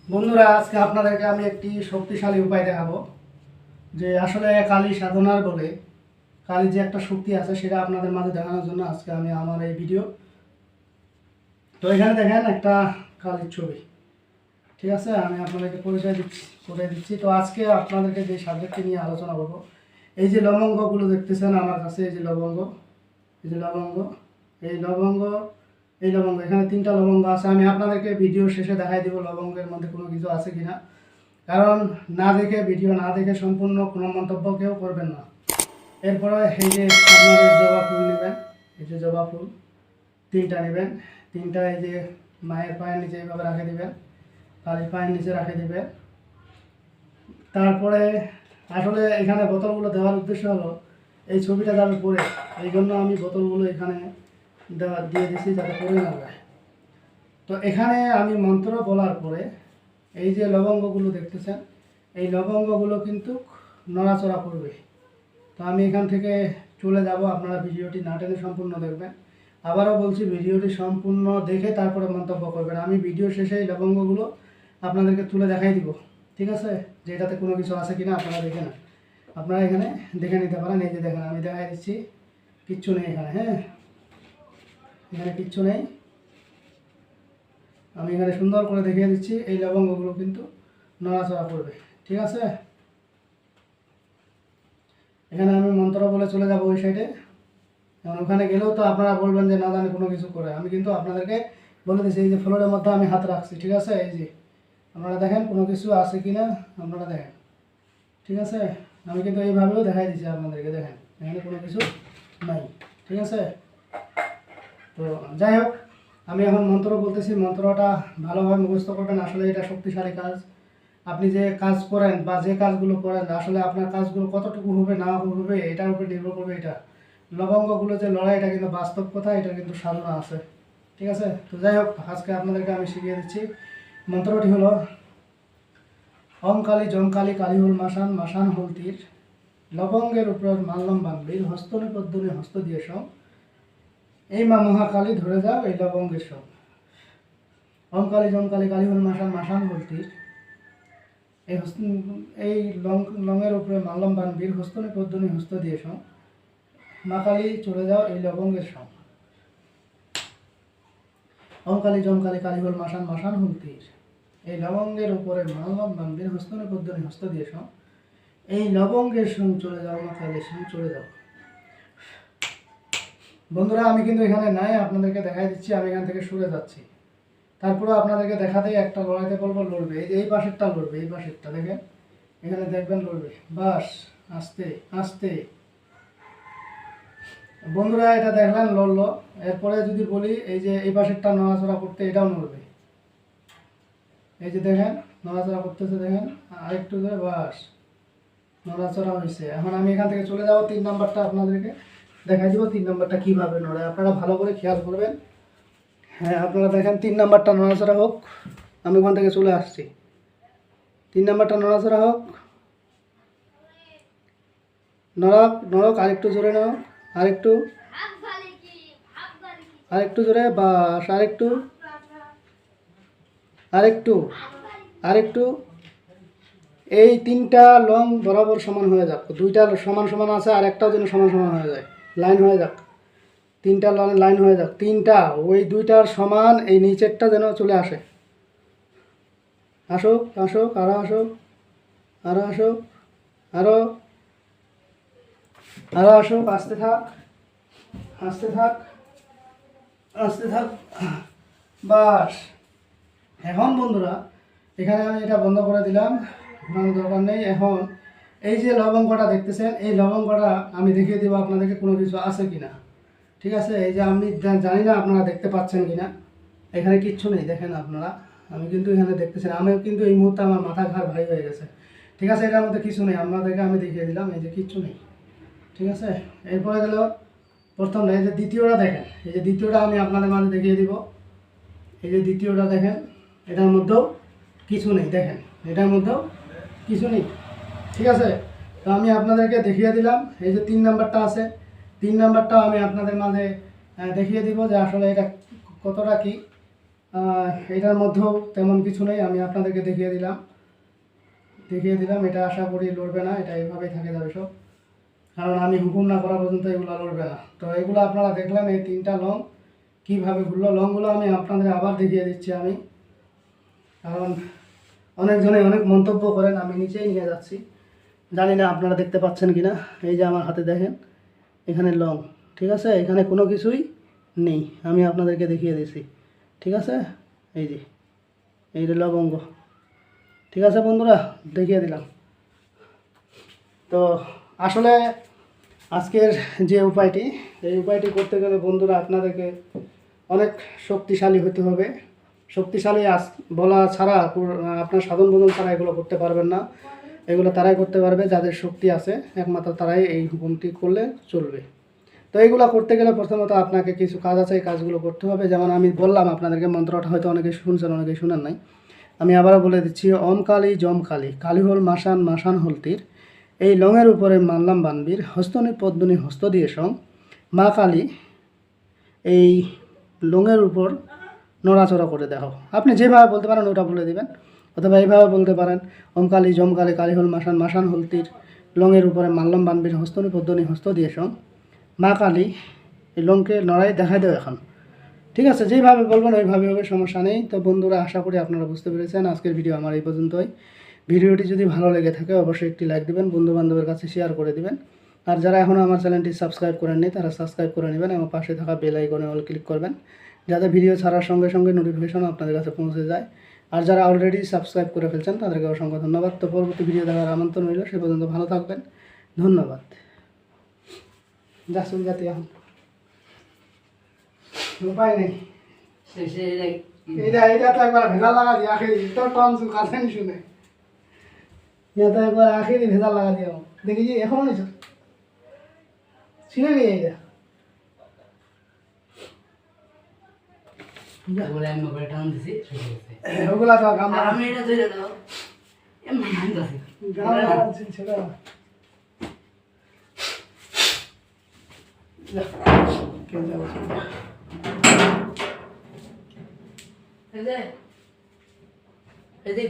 বন্ধুরা, আজকে আপনাদেরকে আমি একটি শক্তিশালী উপায় দেখাবো যে আসলে কালী সাধনার বলে কালী যে একটা শক্তি আছে সেটা আপনাদের মাঝে দেখানোর জন্য আজকে আমি আমার এই ভিডিও। তো এখানে দেখেন একটা কালীর ছবি, ঠিক আছে। আমি আপনাদেরকে করে দিচ্ছি। তো আজকে আপনাদেরকে যে সাবজেক্টটি নিয়ে আলোচনা করব, এই যে লবঙ্গগুলো দেখতেছেন আমার কাছে, এই যে লবঙ্গ, এই যে লবঙ্গ, এই লবঙ্গ, এই লবঙ্গ, এখানে তিনটা লবঙ্গ আছে। আমি আপনাদেরকে ভিডিও শেষে দেখাই দিব লবঙ্গের মধ্যে কোনো কিছু আছে কিনা, কারণ ভিডিও না দেখে সম্পূর্ণ কোনো মন্তব্য কেউ করবেন না। এরপরে এই যে আপনাদের জবা ফুল নেবেন, এই যে জবা ফুল তিনটা নেবেন। তিনটা এই যে মায়ের পায়ের নিচে এইভাবে রাখে দিবেন, কালীর পায়ের নিচে রাখে দিবেন। তারপরে আসলে এখানে বোতলগুলো দেওয়ার উদ্দেশ্য হলো এই ছবিটা যাবে পরে, এই জন্য আমি বোতলগুলো এখানে দিয়ে দিচ্ছি যাতে পরে না যায়। তো এখানে আমি মন্ত্র বলার পরে এই যে লবঙ্গগুলো দেখতেছেন, এই লবঙ্গগুলো কিন্তু নড়াচড়া করবে। তো আমি এখান থেকে চলে যাব, আপনারা ভিডিওটি না টেনে সম্পূর্ণ দেখবেন। আবারও বলছি, ভিডিওটি সম্পূর্ণ দেখে তারপরে মন্তব্য করবেন। আমি ভিডিও শেষে এই লবঙ্গগুলো আপনাদেরকে তুলে দেখাই দিব, ঠিক আছে, যে এটাতে কোনো কিছু আছে কিনা আপনারা দেখে না, আপনারা এখানে দেখে নিতে পারেন। এই যে দেখেন আমি দেখাই দিচ্ছি, কিচ্ছু নেই এখানে। হ্যাঁ, এখানে কিচ্ছু নেই। আমি এখানে সুন্দর করে দেখিয়ে দিচ্ছি, এই লবঙ্গগুলো কিন্তু নড়াচড়া করবে, ঠিক আছে। এখানে আমি মন্ত্র বলে চলে যাব ওই সাইডে। এবং ওখানে গেলেও তো আপনারা বলবেন যে না জানি কোনো কিছু করে। আমি কিন্তু আপনাদেরকে বলে দিচ্ছি, এই যে ফ্লোরের মধ্যে আমি হাত রাখছি, ঠিক আছে। এই যে আপনারা দেখেন কোনো কিছু আছে কি না, আপনারা দেখেন, ঠিক আছে। আমি কিন্তু এইভাবেও দেখাই দিচ্ছি আপনাদেরকে, দেখেন এখানে কোনো কিছু নাই, ঠিক আছে। তো যাই হোক, আমি এখন মন্ত্র বলতেছি, মন্ত্রটা ভালোভাবে মুখস্থ করবেন। আসলে এটা শক্তিশালী কাজ। আপনি যে কাজ করেন বা যে কাজগুলো করেন, আসলে আপনার কাজগুলো কতটুকু হবে না হবে এটার উপর নির্ভর করবে। এটা লবঙ্গগুলো যে লড়াই, এটা কিন্তু বাস্তব কথা, এটা কিন্তু সাধনা আছে, ঠিক আছে। তো যাই হোক, আজকে আপনাদেরকে আমি শিখিয়ে দিচ্ছি। মন্ত্রটি হলো ওম কালী জম কালী কালী হল মাসান মাসান হল তীর, লবঙ্গের উপর মাল্যম বানবীর হস্তনে পদ্মনে হস্ত দিয়ে সব, এই মা মহাকালী ধরে যাও এই লবঙ্গের সব। ওম কালী জম কালী কালী হল মাসান মাসান হল তীর, এই এই লঙের উপরে মাল্যম বানবীর হস্তনে পদ্মনে হস্ত দিয়ে সব, মা কালী চলে যাও এই লবঙ্গের সব। ওম কালী জম কালী কালী হল মাসান মাসান হল তীর, এই লবঙ্গের উপরে মাল্যম বানবীর হস্তনে পদ্মনে হস্ত দিয়ে সব, এই লবঙ্গের সঙ্গে চলে যাও মা কালীর সঙ্গে চলে যাও। বন্ধুরা, আমি কিন্তু এখানে নাই, আপনাদেরকে দেখাই দিচ্ছি। আমি এখান থেকে সরে যাচ্ছি, তারপরে আপনাদেরকে দেখাতেই একটা লড়াইতে বলবো, লড়বে। এই যে এই পাশেরটা লড়বে, এই পাশেরটা দেখেন, এখানে দেখবেন লড়বে। বাস, আস্তে আস্তে। বন্ধুরা, এটা দেখলেন লড়লো। এরপরে যদি বলি, এই যে এই পাশেরটা নড়াচড়া করতে, এটাও নড়বে। এই যে দেখেন নড়াচড়া করতেছে, দেখেন আরেকটু ধরে, বাস নড়াচড়া হয়েছে। এখন আমি এখান থেকে চলে যাব, 3 নাম্বারটা আপনাদেরকে দেখাই দিব। 3 নাম্বারটা কীভাবে নড়ে আপনারা ভালো করে খেয়াল করবেন। হ্যাঁ, আপনারা দেখেন 3 নাম্বারটা নড়াচড়া হোক, আমি ওখান থেকে চলে আসছি। 3 নাম্বারটা নড়াচড়া হোক, নড়ক নড়ক, আরেকটু জোরে নাও, আরেকটু আরেকটু জোরে, বাস আরেকটু আরেকটু আরেকটু। এই 3টা লং বরাবর সমান হয়ে যাক, 2টা সমান সমান আছে, আর একটাও যেন সমান সমান হয়ে যায়, লাইন হয়ে যাক। 3টা লাইন হয়ে যাক, 3টা ওই 2টার সমান, এই নিচেরটা যেন চলে আসে। আসুক আসুক, আরও আসুক, আরও আসুক, আরও আরও আসুক, আসতে থাক আসতে থাক আসতে থাক, বাস। এখন বন্ধুরা, এখানে আমি এটা বন্ধ করে দিলাম, ঘোরানোর দরকার নেই। এখন এই যে লবঙ্গটা দেখতেছেন, এই লবঙ্গটা আমি দেখিয়ে দেবো আপনাদেরকে কোনো কিছু আছে কিনা, ঠিক আছে। এই যে আমি জানি না আপনারা দেখতে পাচ্ছেন কিনা, এখানে কিচ্ছু নেই, দেখেন আপনারা। আমি কিন্তু এখানে দেখতেছেন, আমি কিন্তু এই মুহূর্তে আমার মাথা ঘাড় ভারী হয়ে গেছে, ঠিক আছে। এটার মধ্যে কিছু নেই, আপনাদেরকে আমি দেখিয়ে দিলাম, এই যে কিচ্ছু নেই, ঠিক আছে। এরপরে গেল প্রথম, এই যে দ্বিতীয়টা দেখেন, এই যে দ্বিতীয়টা আমি আপনাদের মাঝে দেখিয়ে দিব। এই যে দ্বিতীয়টা দেখেন, এটার মধ্যেও কিছু নেই, দেখেন এটার মধ্যেও কিছু নেই, ঠিক আছে। তো আমি আপনাদেরকে দেখিয়ে দিলাম। এই যে 3 নাম্বারটা আছে, 3 নাম্বারটাও আমি আপনাদের মাঝে দেখিয়ে দিব যে আসলে এটা কতটা কি। এটার মধ্যেও তেমন কিছু নেই, আমি আপনাদেরকে দেখিয়ে দিলাম। এটা আশা করি লড়বে না, এটা এইভাবেই থাকে যাবে সব, কারণ আমি হুকুম না করা পর্যন্ত এগুলো লড়বে না। তো এগুলো আপনারা দেখলেন এই 3টা লং কীভাবে ঘুরলো। লংগুলো আমি আপনাদের আবার দেখিয়ে দিচ্ছি আমি, কারণ অনেকজনে অনেক মন্তব্য করেন, আমি নিচেই নিয়ে যাচ্ছি, জানি না আপনারা দেখতে পাচ্ছেন কি না। এই যে আমার হাতে দেখেন এখানে লং, ঠিক আছে, এখানে কোনো কিছুই নেই, আমি আপনাদেরকে দেখিয়ে দিচ্ছি, ঠিক আছে। এই যে এই যে লবঙ্গ, ঠিক আছে বন্ধুরা, দেখিয়ে দিলাম। তো আসলে আজকের যে উপায়টি, এই উপায়টি করতে গেলে বন্ধুরা আপনাদেরকে অনেক শক্তিশালী হতে হবে। শক্তিশালী বলা ছাড়া, আপনার সাধন বোধন ছাড়া এগুলো করতে পারবেন না। এগুলো তারাই করতে পারবে যাদের শক্তি আছে, একমাত্র তারাই এই হুকুমটি করলে চলবে। তো এইগুলো করতে গেলে প্রথমত আপনাকে কিছু কাজ আছে, এই কাজগুলো করতে হবে। যেমন আমি বললাম আপনাদেরকে, মন্ত্রটা হয়তো অনেকে শুনছেন, অনেকে শুনেন নাই, আমি আবারও বলে দিচ্ছি। ওম কালী জম কালী, কালী হল মাসান, মাসান হল তীর, এই লঙের উপরে মানলাম বানবীর, হস্তনি পদ্মনি হস্ত দিয়ে সং, মা কালী এই লঙের উপর নড়াচড়া করে দেখো। আপনি যেভাবে বলতে পারেন ওটা বলে দিবেন, অথবা এইভাবে বলতে পারেন ওম কালী জম কালী, কালী হল মাসান, মাসান হল তীর, লঙের উপরে মানলাম বানবীর, হস্তনি পদ্মনি হস্ত দিয়ে সং, মা কালী এই লংকে নড়াই দেখাই দেও এখন, ঠিক আছে। যেইভাবে বলবেন ওইভাবে হবে, সমস্যা নেই। তো বন্ধুরা আশা করি আপনারা বুঝতে পেরেছেন। আজকের ভিডিও আমার এই পর্যন্তই। ভিডিওটি যদি ভালো লেগে থাকে অবশ্যই একটি লাইক দিবেন, বন্ধুবান্ধবের কাছে শেয়ার করে দিবেন। আর যারা এখনও আমার চ্যানেলটি সাবস্ক্রাইব করেননি তারা সাবস্ক্রাইব করে নেবেন এবং পাশে থাকা বেল আইকনে অল ক্লিক করবেন, যাতে ভিডিও ছাড়ার সঙ্গে সঙ্গে নোটিফিকেশন আপনাদের কাছে পৌঁছে যায়। আর যারা অলরেডি সাবস্ক্রাইব করে ফেলছেন তাদেরকে অসংখ্য ধন্যবাদ। তো পরবর্তী ভিডিও দেখার আমন্ত্রণ রইল, সে পর্যন্ত ভালো থাকবেন, ধন্যবাদ। যা শুন যাতে এখন উপায় নেই, এটা তো একবার ভেজাল লাগা দিয়ে আখেরি তোর কম কাছে নি শুনে, এটা তো একবার আখেরি ভেজাল লাগা দিয়ে দেখি যে এখনো নিছ ছিঁড়ে নিয়ে এটা ওগুলা তো আমি এটা ধরে দাও এমন আছে গাও ছেড়ে কে যাবে এই যে